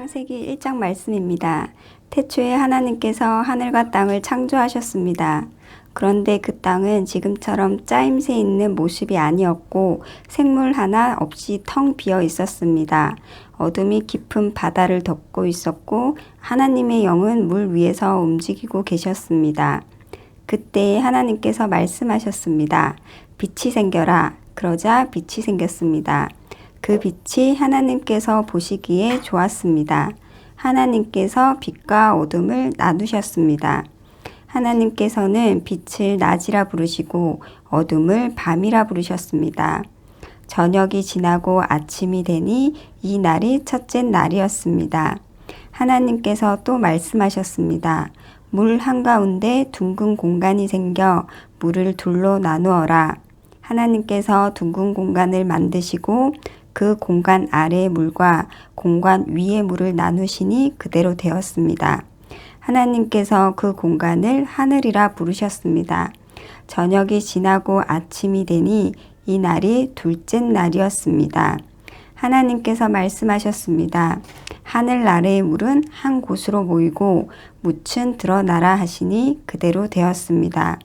창세기 1장 말씀입니다. 태초에 하나님께서 하늘과 땅을 창조하셨습니다. 그런데 그 땅은 지금처럼 짜임새 있는 모습이 아니었고 생물 하나 없이 텅 비어 있었습니다. 어둠이 깊은 바다를 덮고 있었고 하나님의 영은 물 위에서 움직이고 계셨습니다. 그때 하나님께서 말씀하셨습니다. 빛이 생겨라. 그러자 빛이 생겼습니다. 그 빛이 하나님께서 보시기에 좋았습니다. 하나님께서 빛과 어둠을 나누셨습니다. 하나님께서는 빛을 낮이라 부르시고 어둠을 밤이라 부르셨습니다. 저녁이 지나고 아침이 되니 이 날이 첫째 날이었습니다. 하나님께서 또 말씀하셨습니다. 물 한가운데 둥근 공간이 생겨 물을 둘로 나누어라. 하나님께서 둥근 공간을 만드시고 그 공간 아래의 물과 공간 위의 물을 나누시니 그대로 되었습니다. 하나님께서 그 공간을 하늘이라 부르셨습니다. 저녁이 지나고 아침이 되니 이 날이 둘째 날이었습니다. 하나님께서 말씀하셨습니다. 하늘 아래의 물은 한 곳으로 모이고 묻은 드러나라 하시니 그대로 되었습니다.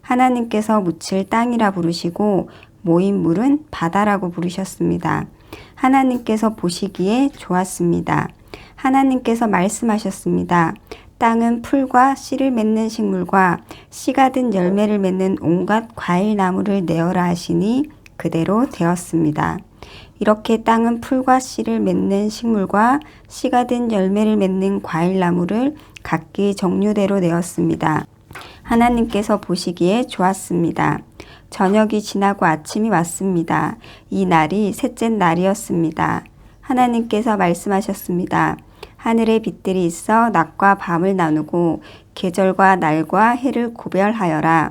하나님께서 묻을 땅이라 부르시고 모인 물은 바다라고 부르셨습니다. 하나님께서 보시기에 좋았습니다. 하나님께서 말씀하셨습니다. 땅은 풀과 씨를 맺는 식물과 씨가 든 열매를 맺는 온갖 과일 나무를 내어라 하시니 그대로 되었습니다. 이렇게 땅은 풀과 씨를 맺는 식물과 씨가 든 열매를 맺는 과일 나무를 각기 종류대로 내었습니다. 하나님께서 보시기에 좋았습니다. 저녁이 지나고 아침이 왔습니다. 이 날이 셋째 날이었습니다. 하나님께서 말씀하셨습니다. 하늘에 빛들이 있어 낮과 밤을 나누고 계절과 날과 해를 구별하여라.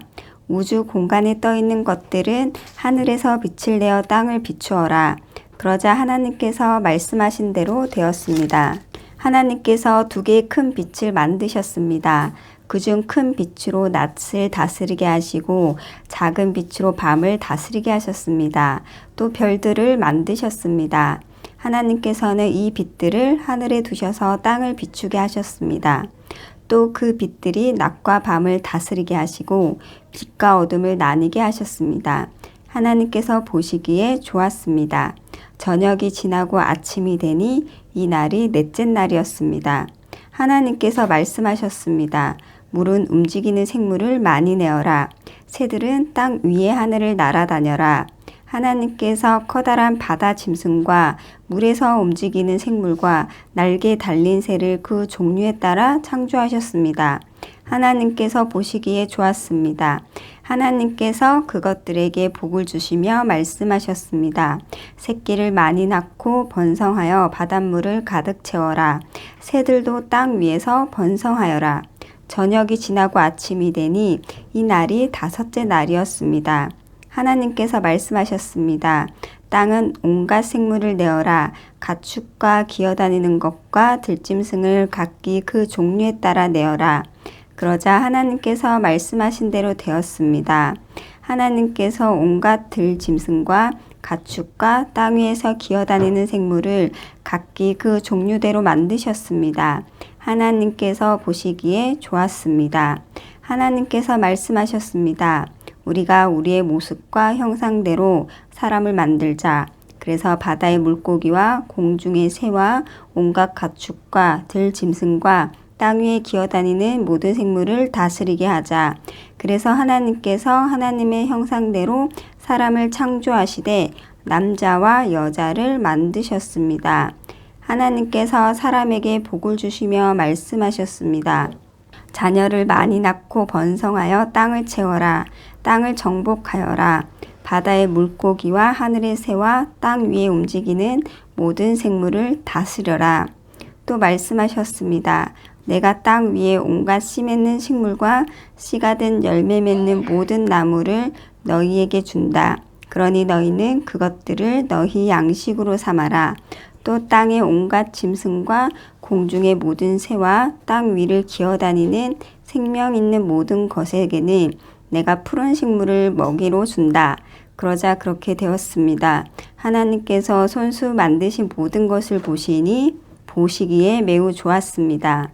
우주 공간에 떠 있는 것들은 하늘에서 빛을 내어 땅을 비추어라. 그러자 하나님께서 말씀하신 대로 되었습니다. 하나님께서 두 개의 큰 빛을 만드셨습니다. 그중 큰 빛으로 낮을 다스리게 하시고 작은 빛으로 밤을 다스리게 하셨습니다. 또 별들을 만드셨습니다. 하나님께서는 이 빛들을 하늘에 두셔서 땅을 비추게 하셨습니다. 또 그 빛들이 낮과 밤을 다스리게 하시고 빛과 어둠을 나뉘게 하셨습니다. 하나님께서 보시기에 좋았습니다. 저녁이 지나고 아침이 되니 이 날이 넷째 날이었습니다. 하나님께서 말씀하셨습니다. 물은 움직이는 생물을 많이 내어라. 새들은 땅 위의 하늘을 날아다녀라. 하나님께서 커다란 바다 짐승과 물에서 움직이는 생물과 날개 달린 새를 그 종류에 따라 창조하셨습니다. 하나님께서 보시기에 좋았습니다. 하나님께서 그것들에게 복을 주시며 말씀하셨습니다. 새끼를 많이 낳고 번성하여 바닷물을 가득 채워라. 새들도 땅 위에서 번성하여라. 저녁이 지나고 아침이 되니 이 날이 다섯째 날이었습니다. 하나님께서 말씀하셨습니다. 땅은 온갖 생물을 내어라. 가축과 기어다니는 것과 들짐승을 각기 그 종류에 따라 내어라. 그러자 하나님께서 말씀하신 대로 되었습니다. 하나님께서 온갖 들짐승과 가축과 땅 위에서 기어다니는 생물을 각기 그 종류대로 만드셨습니다. 하나님께서 보시기에 좋았습니다. 하나님께서 말씀하셨습니다. 우리가 우리의 모습과 형상대로 사람을 만들자. 그래서 바다의 물고기와 공중의 새와 온갖 가축과 들짐승과 땅 위에 기어다니는 모든 생물을 다스리게 하자. 그래서 하나님께서 하나님의 형상대로 사람을 창조하시되 남자와 여자를 만드셨습니다. 하나님께서 사람에게 복을 주시며 말씀하셨습니다. 자녀를 많이 낳고 번성하여 땅을 채워라. 땅을 정복하여라. 바다의 물고기와 하늘의 새와 땅 위에 움직이는 모든 생물을 다스려라. 또 말씀하셨습니다. 내가 땅 위에 온갖 씨 맺는 식물과 씨가 든 열매 맺는 모든 나무를 너희에게 준다. 그러니 너희는 그것들을 너희 양식으로 삼아라. 또 땅의 온갖 짐승과 공중의 모든 새와 땅 위를 기어다니는 생명 있는 모든 것에게는 내가 푸른 식물을 먹이로 준다. 그러자 그렇게 되었습니다. 하나님께서 손수 만드신 모든 것을 보시니 보시기에 매우 좋았습니다.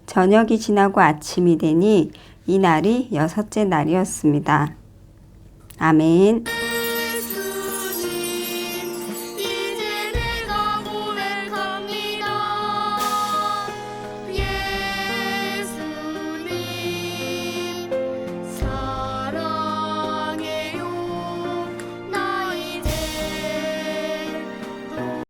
저녁이 지나고 아침이 되니 이 날이 6째 날이었습니다. 아멘.